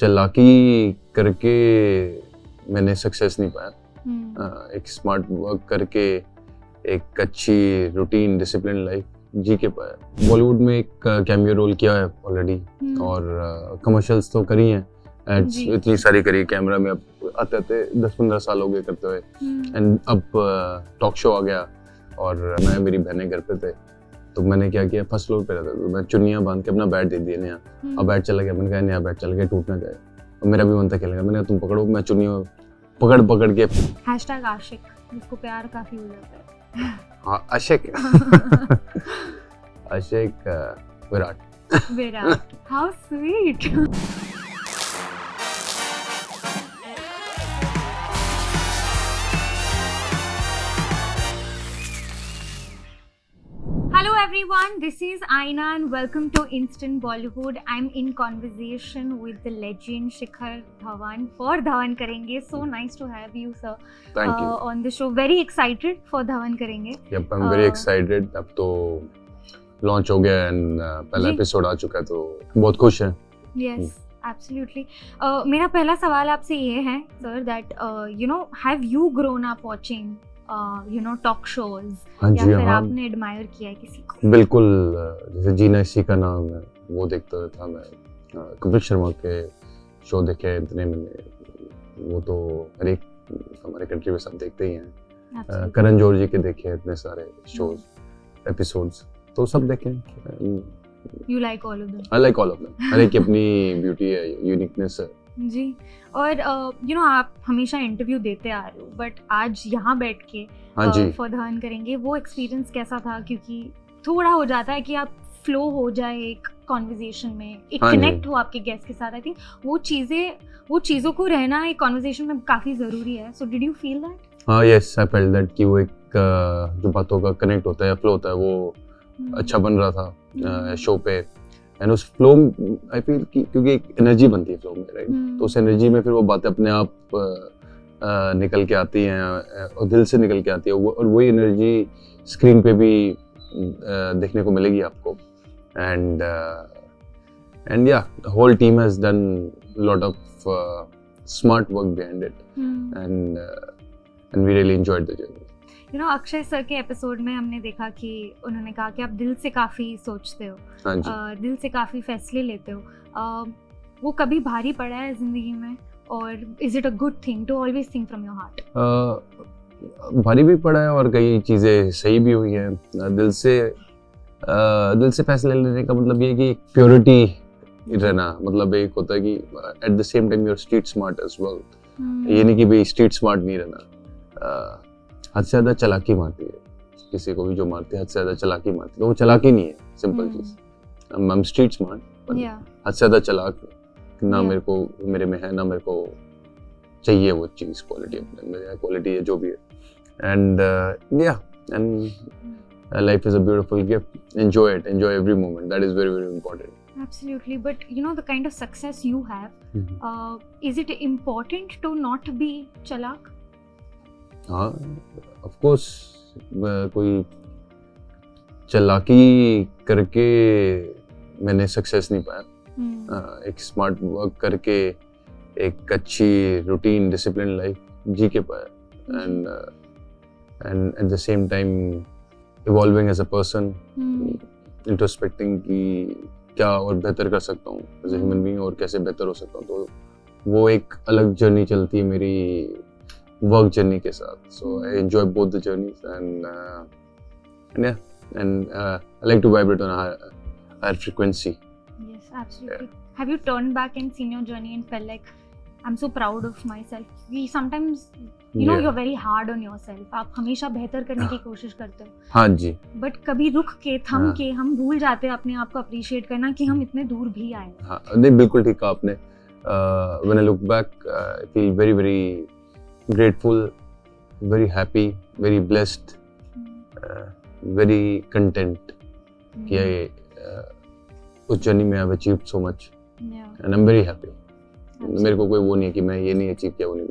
चालाकी करके मैंने सक्सेस नहीं पाया। एक स्मार्ट वर्क करके एक अच्छी रूटीन डिसिप्लिन लाइफ जी के पाया। बॉलीवुड में एक कैमियो रोल किया है ऑलरेडी और कमर्शियल्स तो करी हैं, एड्स इतनी सारी करी, कैमरा में अब आते आते 10-15 साल हो गए करते हुए। एंड अब टॉक शो आ गया और मैं मेरी बहनें घर पे थे तो मैंने क्या किया, फर्स्ट फ्लोर पे रहता तो मैं चुन्नियां बांध के अपना बैट दे दिया नया। अब बैट चला गया, मैंने कहा नया बैट चल गया, टूट ना जाए। और मेरा भी मन था खेलने का, मैंने कहा तुम पकड़ो, मैं चुन्नियां पकड़ के #आशिक, जिसको प्यार काफी हो जाता है। हाँ, आशिक आशिक Virat. How sweet. Hello everyone, this is Aina and welcome to Instant Bollywood. I'm in conversation with the legend Shikhar Dhawan for Dhawan Karenge. So nice to have you, sir. Thank you. On the show. Very excited for Dhawan Karenge. Yep, I'm very excited. अब तो launch हो गया and पहला episode आ चुका है तो बहुत खुश हैं। Yes, absolutely. मेरा पहला सवाल आपसे ये है, sir, that have you grown up watching talk shows या फिर आपने एडमायर किया है किसी को? बिल्कुल, जैसे जीना इसी का नाम है वो देखता था मैं, कपिल शर्मा के शो देखे इतने मैंने, वो तो हर एक हमारे कंट्री में सब देखते ही हैं। करण जौहर जी के देखे इतने सारे शोज एपिसोड्स, तो सब देखे। You like all of them? I like all of them. हर एक की अपनी ब्यूटी है, यूनिकनेस है जी। और आप हमेशा इंटरव्यू देते आ रहे हो, बट आज यहाँ बैठ के फॉर धवन करेंगे, वो एक्सपीरियंस कैसा था? क्योंकि थोड़ा हो जाता है कि आप फ्लो हो जाए एक कॉन्वर्जेशन में, एक कनेक्ट हो आपके गेस्ट के साथ। आई थिंक वो चीज़ों को रहना एक कॉन्वर्जेशन में काफ़ी ज़रूरी है। So did you feel that? हाँ, यस, आई फेल्ट दैट कि वो एक जो बातों का कनेक्ट होता है, फ्लो होता है, वो अच्छा बन रहा था शो पे। एंड उस फ्लो आई फील कि क्योंकि एक एनर्जी बनती है फ्लो में, राइट? तो उस एनर्जी में फिर वो बातें अपने आप निकल के आती हैं और दिल से निकल के आती है, और वही एनर्जी स्क्रीन पे भी देखने को मिलेगी आपको। एंड या whole team has done lot of smart work behind it and we really enjoyed the journey. Akshay sir के एपिसोड में हमने देखा कि उन्होंने कहा कि आप दिल से काफ़ी सोचते हो, दिल से काफ़ी फैसले लेते हो। वो कभी भारी पड़ा है ज़िंदगी में, और is it a good thing to always think from your heart? भारी भी पड़ा है और कई चीज़ें सही भी हुई हैं। दिल से फैसले लेने का मतलब ये है कि प्योरिटी रहना, मतलब एक होता है कि at the same time you are street smart as well. ये नहीं कि भाई स्ट्रीट स्मार्ट नहीं रहना। हद से ज़्यादा चालाकी मारती है किसी को भी, जो मारती है हद से ज़्यादा चालाकी मारती है, तो वो चालाकी नहीं है, simple cheese. I am street smart, हद से ज़्यादा चालाक ना मेरे को, मेरे में है ना मेरे को चाहिए वो चीज़, क्वालिटी अपने में, क्वालिटी है जो भी है। And life is a beautiful gift, enjoy it, enjoy every moment, that is very very important. Absolutely, but the kind of success you have, is it important to not be chalak? हाँ, of course, कोई चालाकी करके मैंने success नहीं पाया। एक smart work करके एक अच्छी रूटीन डिसिप्लिन लाइफ जी के पाया। And at the same time evolving as a person, introspecting कि क्या और बेहतर कर सकता हूँ एज ए ह्यूमन बीइंग, और कैसे बेहतर हो सकता हूँ। तो वो एक अलग जर्नी चलती है मेरी वर्क जर्नी के साथ। So I enjoy both the journeys and I like to vibrate on a higher frequency. Yes, absolutely. Yeah. Have you turned back and seen your journey and felt like I'm so proud of myself? We sometimes you're very hard on yourself. आप हमेशा बेहतर करने की कोशिश करते हो। हाँ जी। But कभी रुक के, थम के हम भूल जाते हैं अपने आप को अप्रिशिएट करना कि हम इतने दूर भी आए। हाँ, नहीं, बिल्कुल ठीक कहा आपने। When I look back, I feel very very grateful, very happy, very blessed, very content कि उस जर्नी में I've achieved so much and I'm very happy. मेरे को कोई वो नहीं है कि मैं ये नहीं अचीव किया, वो नहीं,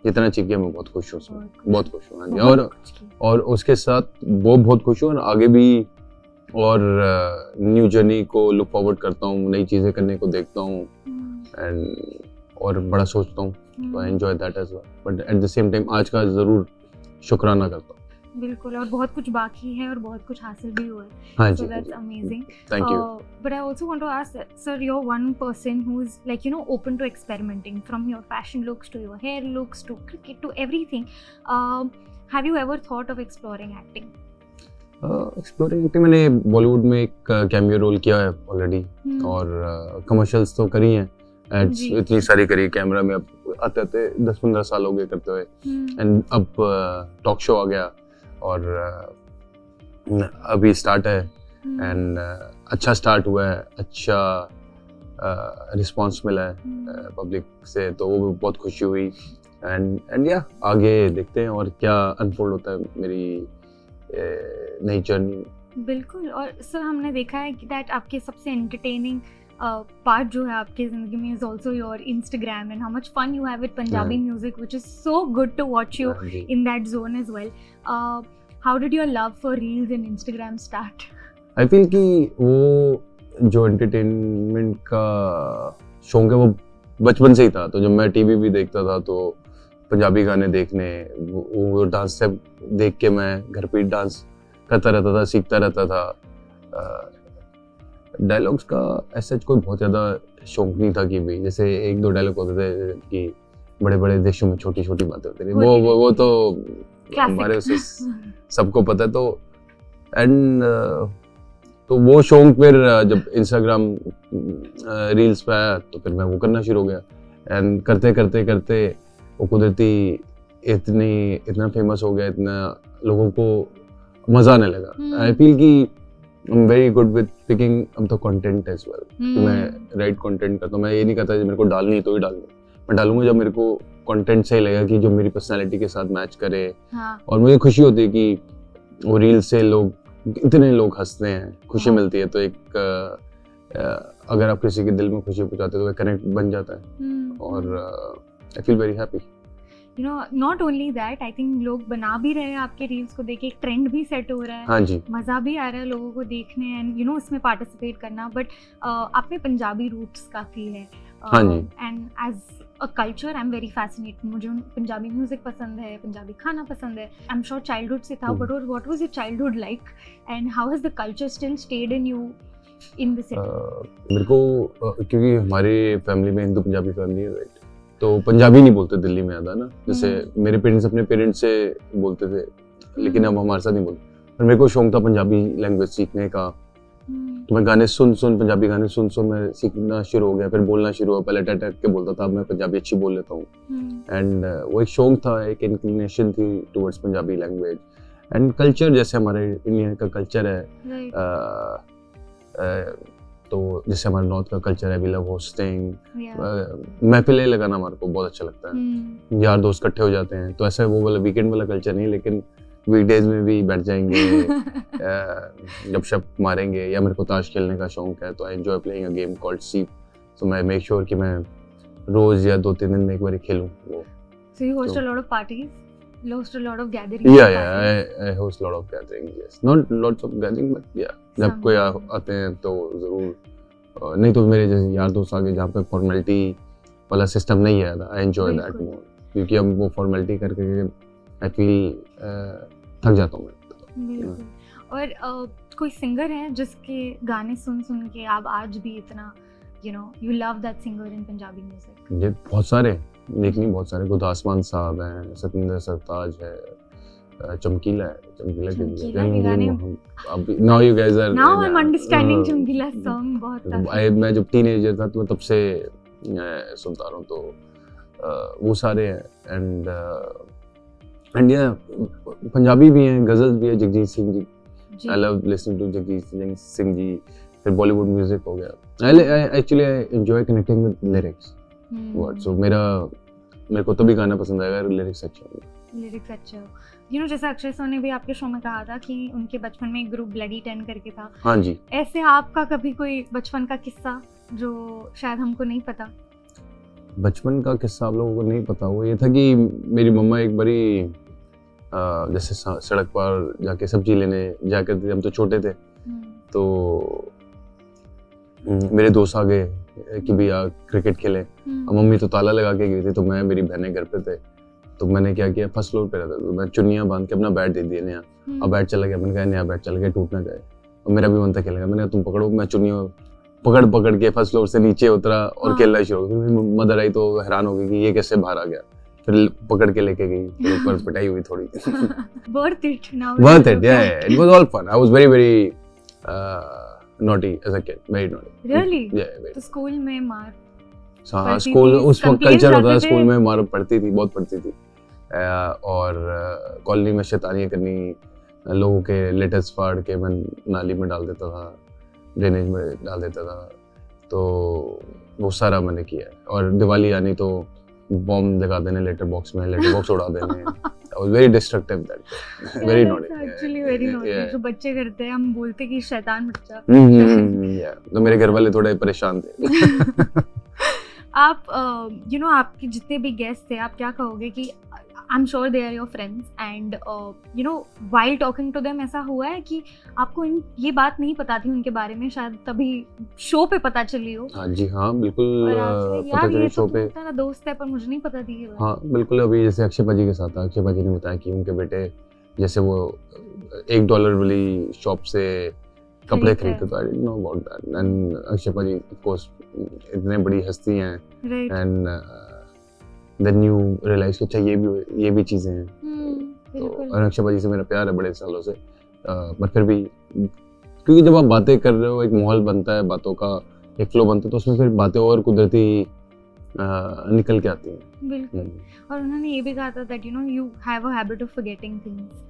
जितना अचीव किया मैं बहुत खुश हूँ, बहुत खुश हूँ। हाँ जी, और उसके साथ वो बहुत खुश हूँ, और आगे भी और न्यू जर्नी को लुक फॉरवर्ड करता हूँ, नई चीज़ें करने को देखता हूँ। एंड और बड़ा सोचता हूँ, तो I enjoy that as well, but at the same time आज का ज़रूर शुक्राना करता हूँ। बिल्कुल, और बहुत कुछ बाकी है और बहुत कुछ हासिल भी हुआ है। हाँ So जी, that's amazing. Thank you. But I also want to ask, sir, you're one person who's like, you know, open to experimenting, from your fashion looks to your hair looks to cricket to everything. Have you ever thought of exploring acting? Exploring acting मैंने बॉलीवुड में एक cameo role किया है already, और commercials तो करी हैं, ads जी। इतनी सारी करी कैमरा में, अब आते आते 10-15 साल हो गए करते हुए, एंड अब टॉक शो आ गया और अभी स्टार्ट है, एंड अच्छा स्टार्ट हुआ है, अच्छा रिस्पांस मिला है पब्लिक से, तो वो बहुत खुशी हुई, एंड या आगे देखते हैं और क्या अनफोल्ड होता है मेरी नई जर्नी। बिल्कुल, और सर हमने देखा है कि दैट आपके सबसे एंटरटेनिंग पार्ट जो है आपकी ज़िंदगी में is also your Instagram and how much fun you have with Punjabi music, which is so good to watch you in that zone as well. How did your love for reels in Instagram start? I feel कि वो जो entertainment का शौक है वो बचपन से ही था, तो जब मैं टीवी भी देखता था तो पंजाबी गाने देखने, वो डांस स्टेप देख के मैं घर पे डांस करता रहता था, सीखता रहता था. डायलॉग्स का ऐसा कोई बहुत ज़्यादा शौक नहीं था कि भी जैसे 1-2 डायलॉग होते थे कि बड़े बड़े देशों में छोटी छोटी बातें होती थी, वो तो हमारे से सबको पता है. तो एंड तो वो शौक फिर जब इंस्टाग्राम रील्स पे आया तो फिर मैं वो करना शुरू हो गया, एंड करते करते करते वो कुदरती इतना फेमस हो गया, इतना लोगों को मजा आने लगा. आई फील कि I am very good with picking up the content as well, कि मैं राइट कंटेंट करता हूँ. मैं ये नहीं कहता मेरे को डालनी है तो ही डालूंगा, मैं डालूंगा जब मेरे को कंटेंट सही लगेगा कि जो मेरी पर्सनालिटी के साथ मैच करे. और मुझे खुशी होती है कि वो रील से इतने लोग हंसते हैं, खुशी मिलती है. तो एक अगर आप किसी के दिल में खुशी पहुंचाते हो तो कनेक्ट बन जाता है, और I feel very happy. You know, not only that, I think लोग बना भी रहे हैं आपके रील्स को देख के, एक ट्रेंड भी सेट हो रहा है. हाँ जी, मज़ा भी आ रहा है लोगों को देखने एंड यू नो उसमें पार्टिसिपेट करना. बट आप में पंजाबी रूट्स काफ़ी है. हाँ जी. And as a culture I am very fascinated. मुझे पंजाबी म्यूजिक पसंद है, पंजाबी खाना पसंद है. आई एम श्योर चाइल्डहुड से था, but what was your childhood like and how has the culture still stayed in you in the city? मेरे को क्योंकि हमारी फैमिली में हिंदू पंजाबी फैमिली है, राइट, तो पंजाबी नहीं बोलते दिल्ली में ज़्यादा ना. जैसे मेरे पेरेंट्स अपने पेरेंट्स से बोलते थे, लेकिन अब हमारे साथ नहीं बोलते. पर मेरे को शौक था पंजाबी लैंग्वेज सीखने का, तो मैं गाने सुन पंजाबी गाने सुन मैं सीखना शुरू हो गया, फिर बोलना शुरू हुआ. पहले टट के बोलता था, अब मैं पंजाबी अच्छी बोल लेता हूँ. एंड वो एक शौक था, एक इंक्लिनेशन थी towards Punjabi language and culture. जैसे हमारे इंडिया का कल्चर है, तो जैसे हमारे नॉर्थ का कल्चर है, वी लव होस्टिंग, महफिलें लगाना हमारे को बहुत अच्छा लगता है. यार दोस्त इकट्ठे हो जाते हैं, तो ऐसा वो वाला वीकेंड वाला कल्चर नहीं, लेकिन वीकडेज में भी बैठ जाएंगे, गपशप मारेंगे. या मेरे को ताश खेलने का शौक है, तो I enjoy playing a game called सीप. सो मैं मेक श्योर कि मैं रोज या 2-3 दिन में एक बार खेलूं वो. So you host a lot of parties? Host a lot of gatherings? Yeah, I host a lot of gatherings, yes. Not lots of gatherings, but yeah. जब कोई आते हैं तो ज़रूर. नहीं तो मेरे जैसे यार दोस्त आगे जहाँ पे फॉर्मेलिटी वाला सिस्टम नहीं है, आई एंजॉय दैट मोर, क्योंकि अब वो फॉर्मेलिटी करके आई फील थक जाता हूँ मैं. बिल्कुल. और कोई सिंगर है जिसके गाने सुन के आप आज भी इतना you know you love that singer in Punjabi music? ये बहुत सारे, लेकिन बहुत सारे. गुरदासमान साहब हैं, सतिंदर सरताज है, चमकीला के गाने. Now you guys are. Now I'm understanding चमकीला song बहुत. मैं जब टीनेजर था तो तब से सुनता रहा हूँ, तो वो सारे हैं. एंड या पंजाबी भी हैं, गजल्स भी है, Jagjit Singh ji. I love listening to Jagjit Singh ji. फिर बॉलीवुड म्यूजिक हो गया. Actually I enjoy connecting with lyrics. So मेरे को तभी गाना पसंद आएगा लिरिक्स अच्छा हो. लिरिक्स अच्छा हो. यू नो जैसे अक्षय सर ने भी आपके शो में कहा था कि उनके बचपन में एक ग्रुप ब्लडी 10 करके था. हाँ जी. ऐसे आपका कभी कोई बचपन का किस्सा जो शायद हमको नहीं पता? बचपन का किस्सा आप लोगों को नहीं पता, वो ये था कि मेरी मम्मा एक बारी जैसे सड़क पर जाके सब्जी लेने जाकर थे, हम तो छोटे थे, तो मेरे दोस्त आ गए कि भैया क्रिकेट खेलें। अब मम्मी तो ताला लगा के गई थी, तो मैं मेरी बहनें घर पे थे, तो मैंने क्या किया, फर्स्ट फ्लोर पे रहता था, तो मैं चुन्नियाँ बांध के अपना बैट दे दिया नया। अब बैट चला गया, मैंने कहा नया बैट चला गया, टूट ना जाए। और मेरा भी मन था खेलने का, मैंने कहा तुम पकड़ो, मैं चुन्नियों पकड़ के फर्स्ट फ्लोर से नीचे उतरा और खेलना शुरू हो गया। मदर आई तो हैरान हो गई कि ये कैसे बाहर आ गया, फिर पकड़ के लेके गई, फिर ऊपर पिटाई हुई थोड़ी। Worth it now. Worth it, yeah. It was all fun. I was very naughty as a kid, very naughty. Really? Yeah, very. तो स्कूल में मार हाँ, स्कूल उस वक्त कल्चर होता था, स्कूल में मार पड़ती थी, बहुत पड़ती थी। और कॉलोनी में शैतानियाँ करनी, लोगों के लेटेस्ट फाड़ के मैं नाली में डाल देता था, ड्रेनेज में डाल देता था, तो वो सारा मैंने किया है। और दिवाली आनी तो बॉम्ब लगा देने लेटर बॉक्स उड़ा देने। I was very destructive that day. Very naughty. Actually very naughty. जो बच्चे करते हैं, हम बोलते कि शैतान बच्चा। तो मेरे घर वाले थोड़े परेशान थे। आप आपके जितने भी गेस्ट थे, आप क्या कहोगे कि I am sure they are your friends and while talking to them ऐसा हुआ है कि आपको ये बात नहीं पता थी उनके बारे में, शायद तभी शो पे पता चली हो? हाँ जी, हाँ बिल्कुल पता चली शो पे। मेरा दोस्त है पर मुझे नहीं पता थी ये बात। हाँ बिल्कुल, अभी जैसे अक्षय पाजी के साथ था, अक्षय पाजी ने बताया कि उनके बेटे जैसे वो $1 वाली शॉप से कपड़े खरीदते थे। I didn't know about that. And Akshay पाजी ऑफ कोर्स इतने बड़ी हस्ती हैं, एंड देन यू रियलाइज कि अच्छा ये भी चीजें हैं। तो और अक्षय पाजी से मेरा प्यार है बड़े सालों से, बट फिर भी क्योंकि जब आप बातें कर रहे हो, एक माहौल बनता है, बातों का एक फ्लो बनता है, तो उसमें फिर बातें और कुदरती निकल के आती हैं। बिल्कुल। और उन्होंने ये भी कहा था that you have a habit of forgetting things.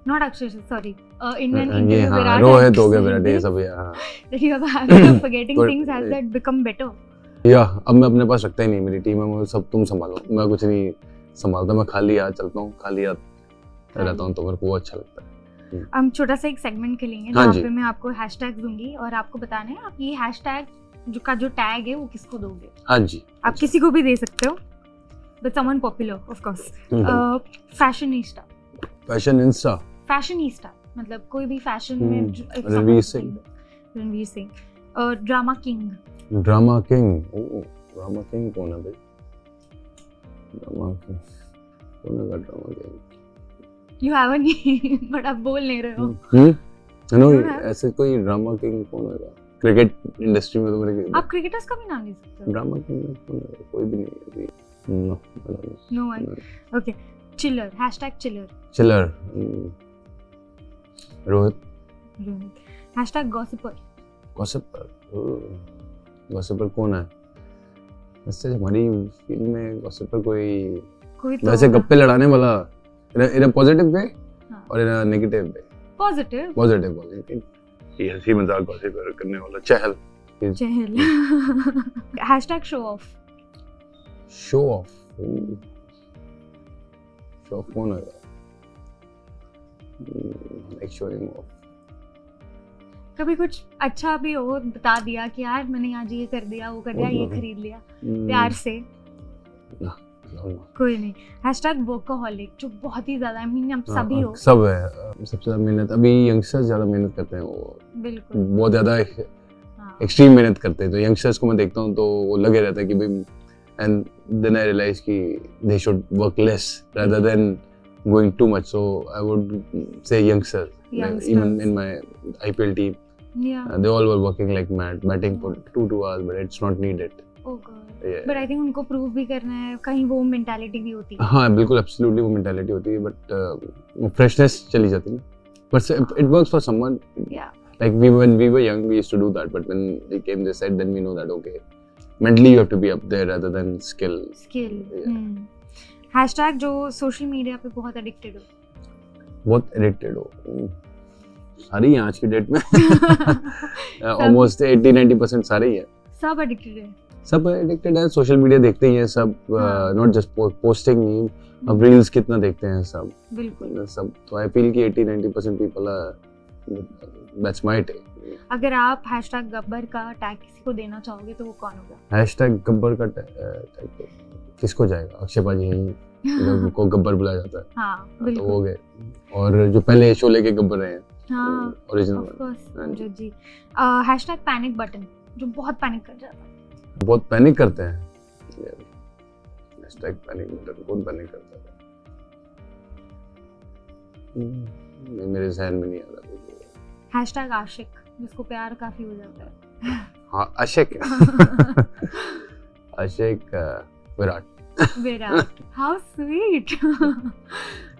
Not Akshay, sorry, in an interview Virat Rohit हो गया, विराट, ये सब है। हाँ, that you have a habit of forgetting things, has that become better? या अब मैं अपने पास रखता ही नहीं, मेरी टीम है, सब तुम संभालो, मैं कुछ नहीं संभालता, मैं खाली हाथ चलता हूँ, खाली हाथ रहता हूँ, तो मेरे को अच्छा लगता है। हम छोटा सा एक सेगमेंट खेलेंगे जहाँ पे मैं आपको हैशटैग दूंगी और आपको बताना है आप ये हैशटैग जो टैग है वो किसको दोगे। हाँ जी, आप किसी को भी दे सकते हो, but someone popular of course. Fashionista. Fashionista मतलब कोई भी फैशन में। Ranveer Singh. Drama king. Drama king कौन है भाई? ड्रामा किंग कौन है? Drama king You have a name, but आप बोल नहीं रहे हो। नो, ऐसे कोई ड्रामा किंग कौन है? क्रिकेट इंडस्ट्री में तो मेरे आप क्रिकेटर्स का भी नाम ले सकते हो। ड्रामा किंग कौन है? कोई भी नहीं है। No one. Okay, chiller. Chiller. Rohit. Hashtag gossiper कौन है? वैसे हमारी फील्ड में गॉसिपर कोई तो वैसे गप्पे लड़ाने वाला, in a positive way और in a negative way। positive ये हंसी मजाक गॉसिपर करने वाला चहल। हैशटैग शो ऑफ कौन है? like showing off। कभी कुछ अच्छा भी हो, बता दिया कि यार मैंने आज ये कर दिया, वो कर दिया, ये खरीद लिया, प्यार से? कोई नहीं। हैशटैग वर्कaholic, जो बहुत ही ज्यादा, आई मीन आप सभी हो। सब है, सबसे ज्यादा मेहनत अभी यंगस्टर्स ज्यादा मेहनत करते हैं, वो बिल्कुल बहुत ज्यादा एक्सट्रीम मेहनत करते हैं। तो यंगस्टर्स को मैं देखता हूँ तो वो लगे रहता है कि भाई, एंड देन आई रियलाइज कि they should work less rather than going too much, so I would say youngsters. Even in my IPL team, they all were working like mad, batting for 2 hours, but it's not needed. Oh God. But I think उनको prove भी करना है, कहीं वो mentality भी होती है। हाँ बिल्कुल, एब्सोल्युटली वो मेंटालिटी होती है, बट फ्रेशनेस चली जाती है ना। But it works for someone. Yeah. Like when we were young, we used to do that, but when we came this side, then we know that okay, mentally you have to be up there rather than skill. Hashtag जो social media पे बहुत addicted हो। सारी हैं आज की date में। Almost 80-90% सारे ही है। सब एडिक्टेड है, सोशल मीडिया देखते ही हैं सब, नॉट जस्ट पोस्टिंग नहीं, अब रील्स कितना देखते हैं सब। बिल्कुल सब। तो आई फील कि 80-90% people are, that's my take. अगर आप हैशटैग गब्बर का टैग किसी को देना चाहोगे तो वो कौन होगा? हैशटैग गब्बर का टैग किसको जाएगा? अक्षय पाजी को गब्बर बुलाया जाता है। हाँ, बिल्कुल। तो हो गए, और जो पहले शोले के गब्बर रहे हैं, हाँ, ओरिजिनल। ऑफ कोर्स जी। हैशटैग पैनिक बटन, जो बहुत पैनिक कर जाता है। बहुत पैनिक करते हैं, पैनिक बटन कौन पैनिक करता है? मेरे जहन में नहीं आ रहा। हैशटैग आशिक, जिसको प्यार काफी हो जाता है। हाँ, आशिक आशिक Virat. How sweet.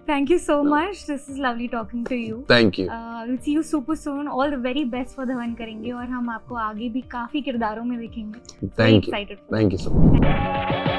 Thank you so much. This is lovely talking to you. Thank you. We'll see you super soon. All the very best for Dhawan करेंगे और हम आपको आगे भी काफी किरदारों में देखेंगे. Thank you. Excited. Thank you so much.